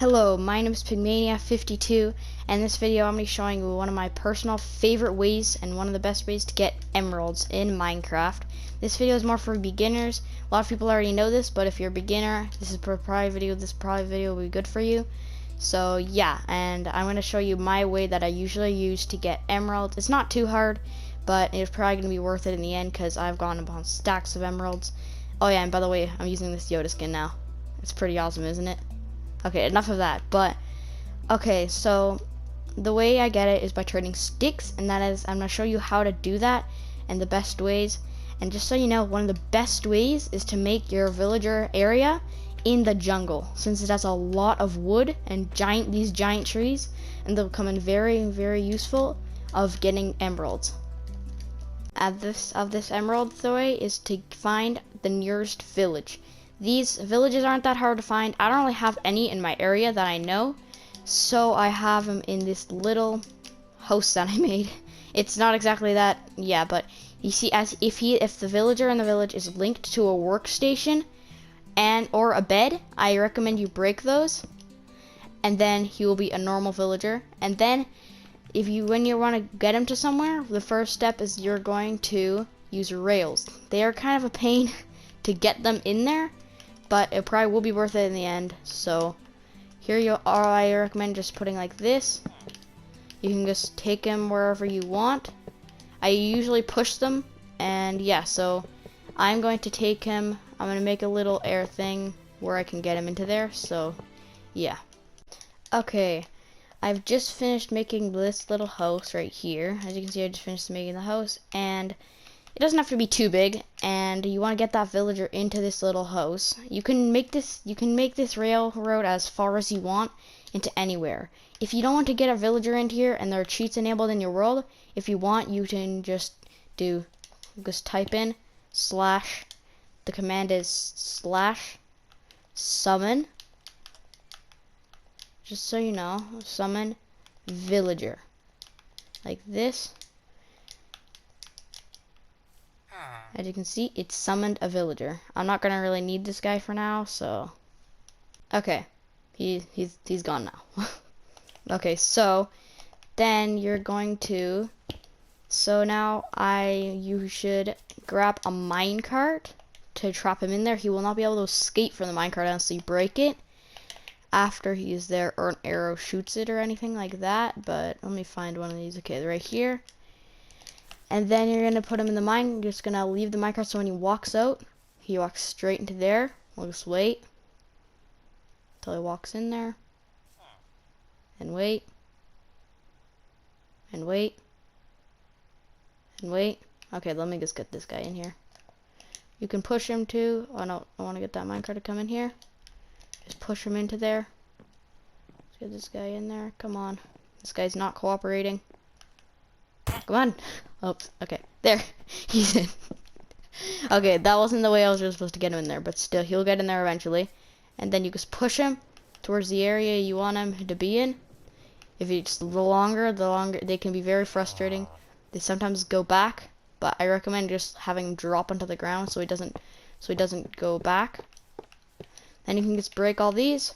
Hello, my name is Pygmania52, and in this video I'm going to be showing you one of my personal favorite ways and one of the best ways to get emeralds in Minecraft. This video is more for beginners. A lot of people already know this, but if you're a beginner, this probably video will be good for you. So yeah, and I'm going to show you my way that I usually use to get emeralds. It's not too hard, but it's probably going to be worth it in the end because I've gone upon stacks of emeralds. Oh yeah, and by the way, I'm using this Yoda skin now. It's pretty awesome, isn't it? Okay, enough of that, but okay, so the way I get it is by trading sticks, and that is, I'm going to show you how to do that and the best ways. And just so you know, one of the best ways is to make your villager area in the jungle, since it has a lot of wood and these giant trees, and they'll come in very, very useful of getting emeralds. This emerald way is to find the nearest village. These villages aren't that hard to find. I don't really have any in my area that I know, so I have them in this little house that I made. It's not exactly that, yeah, but you see, if the villager in the village is linked to a workstation or a bed, I recommend you break those, and then he will be a normal villager. And then when you want to get him to somewhere, the first step is you're going to use rails. They are kind of a pain to get them in there, but it probably will be worth it in the end. So here you are. I recommend just putting like this. You can just take him wherever you want. I usually push them, and yeah, so I'm going to take him. I'm going to make a little air thing where I can get him into there. So yeah. Okay, I've just finished making this little house right here. As you can see, I just finished making the house, and it doesn't have to be too big, and you want to get that villager into this little house. You can make this railroad as far as you want into anywhere. If you don't want to get a villager into here and there are cheats enabled in your world, if you want, you can just type in slash, the command is slash summon, just so you know, summon villager, like this. As you can see, it summoned a villager. I'm not gonna really need this guy for now, so okay, he's gone now. Okay, so then you're going to, you should grab a minecart to trap him in there. He will not be able to escape from the minecart unless you break it after he's there, or an arrow shoots it or anything like that. But let me find one of these. Okay, they're right here. And then you're going to put him in the mine. You're just going to leave the minecart so when he walks out, he walks straight into there. We'll just wait until he walks in there. And wait. And wait. And wait. Okay, let me just get this guy in here. You can push him too. Oh no, I want to get that minecart to come in here. Just push him into there. Let's get this guy in there. Come on. This guy's not cooperating. Come on. Oops. Okay. There. He's in. Okay, that wasn't the way I was really supposed to get him in there, but still, he'll get in there eventually. And then you just push him towards the area you want him to be in. If it's the longer they can be very frustrating. They sometimes go back, but I recommend just having him drop onto the ground so he doesn't go back. Then you can just break all these.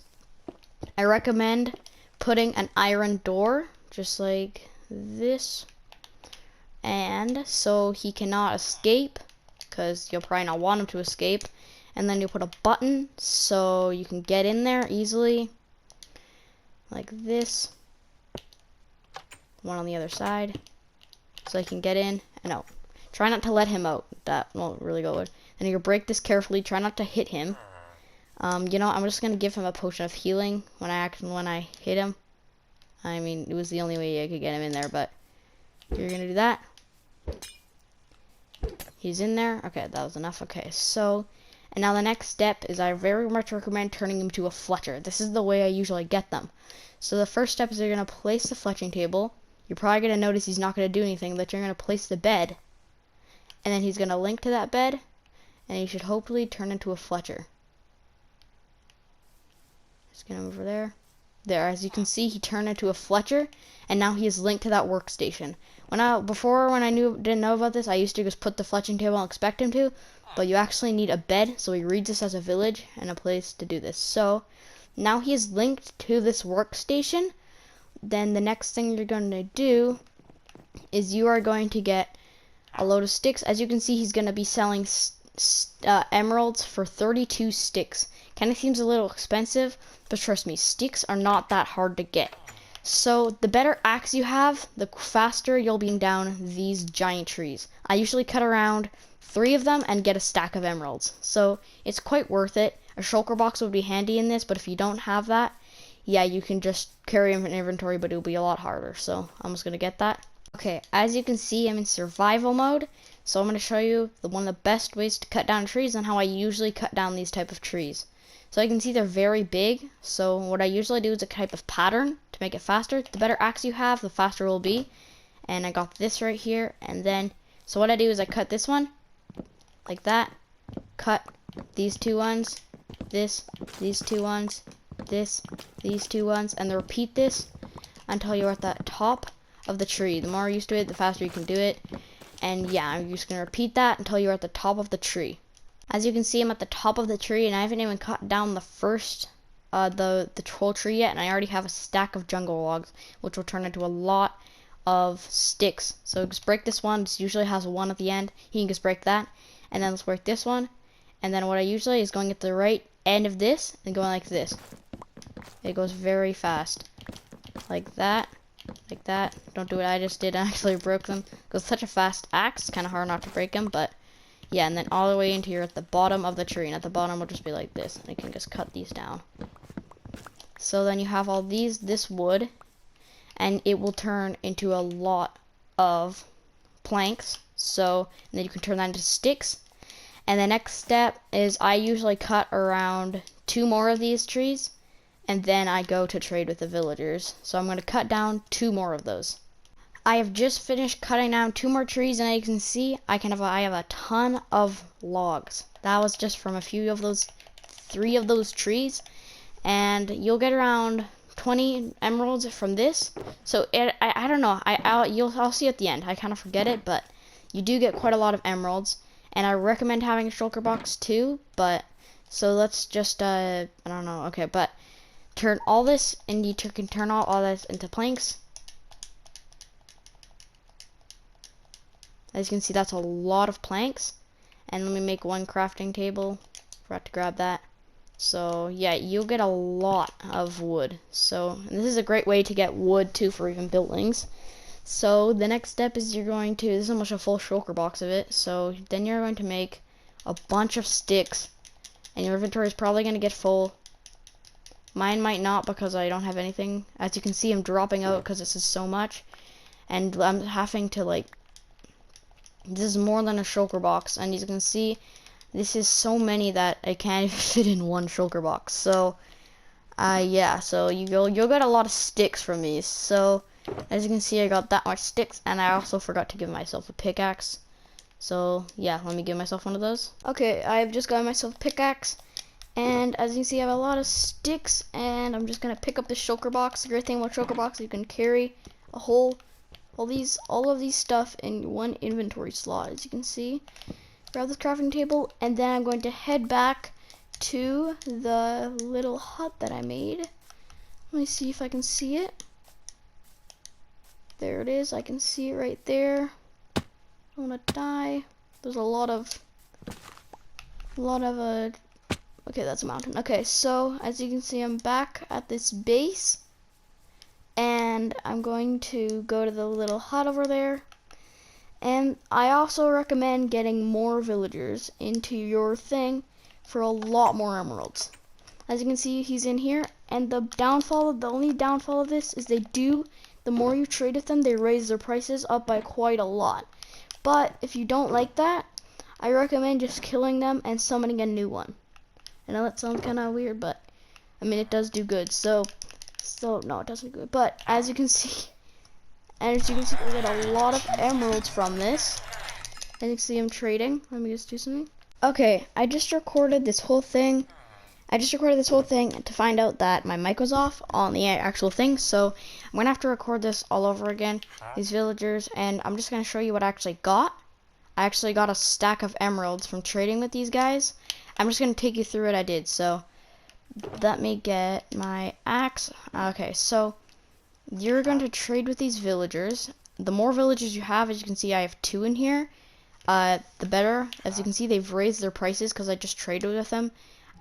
I recommend putting an iron door just like this, and so he cannot escape, because you'll probably not want him to escape. And then you put a button so you can get in there easily, like this. One on the other side, so he can get in and out. Try not to let him out. That won't really go good. And you break this carefully. Try not to hit him. You know, I'm just gonna give him a potion of healing when I hit him. I mean, it was the only way I could get him in there, but you're gonna do that. He's in there. Okay, that was enough. Okay, so, and now the next step is I very much recommend turning him to a fletcher. This is the way I usually get them. So the first step is you're gonna place the fletching table. You're probably gonna notice he's not gonna do anything, but you're gonna place the bed, and then he's gonna link to that bed, and he should hopefully turn into a fletcher. Just get him over there. There, as you can see, he turned into a fletcher, and now he is linked to that workstation. Before, when I didn't know about this, I used to just put the fletching table and expect him to, but you actually need a bed, so he reads this as a village and a place to do this. So Now he is linked to this workstation. Then the next thing you're going to do is you are going to get a load of sticks. As you can see, he's going to be selling emeralds for 32 sticks. Kind of seems a little expensive, but trust me, sticks are not that hard to get. So the better axe you have, the faster you'll be down these giant trees. I usually cut around 3 of them and get a stack of emeralds. So it's quite worth it. A shulker box would be handy in this, but if you don't have that, yeah, you can just carry them in inventory, but it'll be a lot harder. So I'm just going to get that. Okay, as you can see, I'm in survival mode. So I'm going to show you one of the best ways to cut down trees and how I usually cut down these type of trees. So you can see they're very big. So what I usually do is a type of pattern to make it faster. The better axe you have, the faster it will be. And I got this right here. And then, so what I do is I cut this one like that. Cut these 2 ones. These 2 ones. These 2 ones. And then repeat this until you're at the top of the tree. The more you're used to it, the faster you can do it. And yeah, I'm just going to repeat that until you're at the top of the tree. As you can see, I'm at the top of the tree, and I haven't even cut down the first, the troll tree yet, and I already have a stack of jungle logs, which will turn into a lot of sticks. So just break this one. This usually has a 1 at the end. You can just break that, and then let's break this one. And then what I usually is going at the right end of this and going like this. It goes very fast, like that. Like that. Don't do what I just did. I actually broke them. It goes such a fast axe. It's kind of hard not to break them, but yeah. And then all the way into here at the bottom of the tree, and at the bottom will just be like this. And you can just cut these down. So then you have all this wood, and it will turn into a lot of planks. So and then you can turn that into sticks. And the next step is I usually cut around 2 more of these trees. And then I go to trade with the villagers. So I'm going to cut down 2 more of those. I have just finished cutting down 2 more trees, and as you can see, I have a ton of logs. That was just from a few of those, 3 of those trees, and you'll get around 20 emeralds from this. So I don't know. I'll see at the end. I kind of forget it, but you do get quite a lot of emeralds, and I recommend having a shulker box too. But so let's just I don't know. Okay, but turn all this, and you can turn all this into planks. As you can see, that's a lot of planks. And let me make 1 crafting table. Forgot to grab that. So yeah, you'll get a lot of wood. So and this is a great way to get wood too for even buildings. So the next step is you're going to, this is almost a full shulker box of it. So then you're going to make a bunch of sticks, and your inventory is probably going to get full. Mine might not, because I don't have anything. As you can see, I'm dropping out because this is so much. And I'm having to, like, this is more than a shulker box. And as you can see, this is so many that I can't even fit in 1 shulker box. So, yeah, so you'll get a lot of sticks from these. So, as you can see, I got that much sticks. And I also forgot to give myself a pickaxe. So, yeah, let me give myself one of those. Okay, I've just got myself a pickaxe. And as you can see, I have a lot of sticks, and I'm just gonna pick up the shulker box. The great thing about shulker box, you can carry all of these stuff in 1 inventory slot. As you can see, grab this crafting table, and then I'm going to head back to the little hut that I made. Let me see if I can see it. There it is. I can see it right there. I don't wanna die. There's a lot of okay, that's a mountain. Okay, so as you can see, I'm back at this base, and I'm going to go to the little hut over there. And I also recommend getting more villagers into your thing for a lot more emeralds. As you can see, he's in here, and the only downfall of this is the more you trade with them, they raise their prices up by quite a lot. But if you don't like that, I recommend just killing them and summoning a new one. I know that sounds kind of weird, but I mean, it does do good. So no, it doesn't do good. But as you can see, we get a lot of emeralds from this. As you can see, I'm trading. Let me just do something. Okay, I just recorded this whole thing. To find out that my mic was off on the actual thing. So I'm gonna have to record this all over again, these villagers, and I'm just gonna show you what I actually got. I actually got a stack of emeralds from trading with these guys. I'm just going to take you through what I did. So let me get my axe. Okay, so you're going to trade with these villagers. The more villagers you have, as you can see, I have 2 in here. The better. As you can see, they've raised their prices because I just traded with them.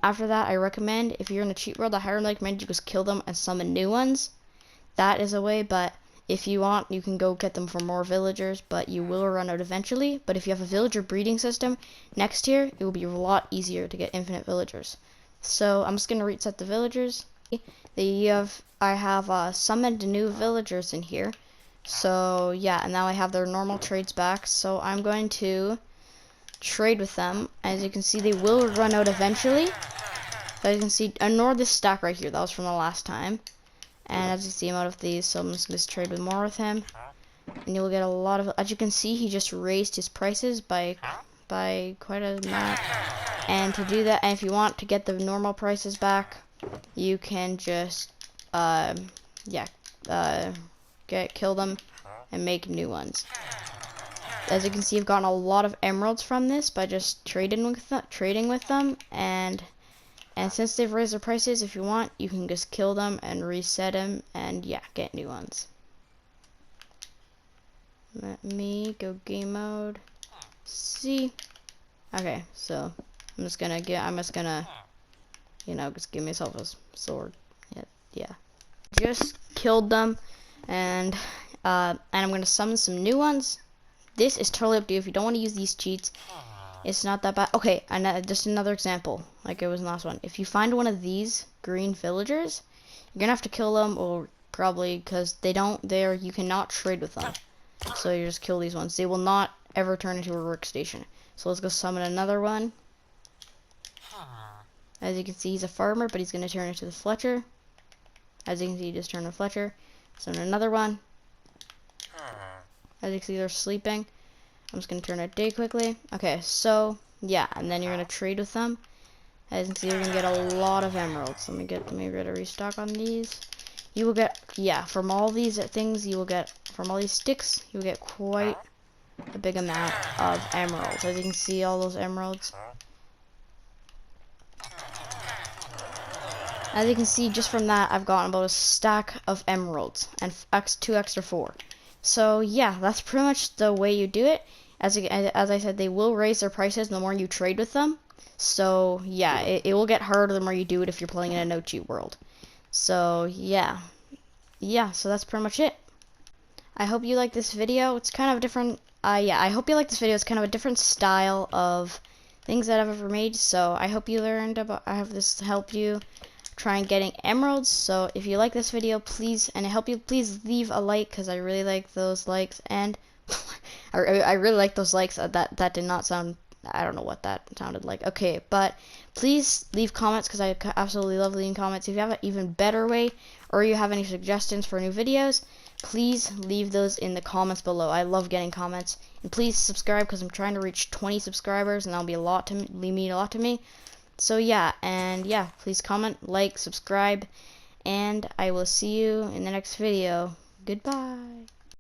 After that, I recommend, if you're in a cheat world, I highly recommend you just kill them and summon new ones. That is a way, but if you want, you can go get them for more villagers, but you will run out eventually. But if you have a villager breeding system, next year, it will be a lot easier to get infinite villagers. So I'm just going to reset the villagers. I have summoned new villagers in here. So yeah, and now I have their normal trades back. So I'm going to trade with them. As you can see, they will run out eventually. As you can see, ignore this stack right here. That was from the last time. And as you see, I'm out of these, so I'm just going to trade with more with him. And you'll get a lot of... As you can see, he just raised his prices by quite a amount. And to do that, and if you want to get the normal prices back, you can just, kill them and make new ones. As you can see, I've gotten a lot of emeralds from this by just trading with them, and since they've raised their prices, if you want, you can just kill them and reset them, and yeah, get new ones. Let me go game mode. See. Okay, so I'm just gonna, you know, just give myself a sword. Yeah. Just killed them, and I'm gonna summon some new ones. This is totally up to you. If you don't want to use these cheats, it's not that bad. Okay, and just another example, like it was the last one. If you find one of these green villagers, you're gonna have to kill them, or probably because you cannot trade with them. So you just kill these ones. They will not ever turn into a workstation. So let's go summon another one. As you can see, he's a farmer, but he's gonna turn into the Fletcher. As you can see, he just turned to Fletcher. Summon another one. As you can see, they're sleeping. I'm just gonna turn it day quickly. Okay, so yeah, and then you're gonna trade with them. As you can see, you're gonna get a lot of emeralds. Let me get a restock on these. You will get, yeah, from all these things, you will get, from all these sticks, you will get quite a big amount of emeralds. As you can see, all those emeralds. As you can see, just from that, I've gotten about a stack of emeralds and 2 extra 4. So yeah, that's pretty much the way you do it. As I said, they will raise their prices the more you trade with them. So yeah, it will get harder the more you do it if you're playing in a no cheat world. So yeah, so that's pretty much it. I hope you like this video. It's kind of a different, I hope you like this video. It's kind of a different style of things that I've ever made. So I hope you learned about, I hope this helped you try and getting emeralds. So if you like this video, please, and I hope you please leave a like, because I really like those likes, and I really like those likes. That did not sound, I don't know what that sounded like. Okay, but please leave comments, because I absolutely love leaving comments. If you have an even better way, or you have any suggestions for new videos, please leave those in the comments below. I love getting comments. And please subscribe, because I'm trying to reach 20 subscribers, and that'll be mean a lot to me. So yeah, and yeah, please comment, like, subscribe, and I will see you in the next video. Goodbye.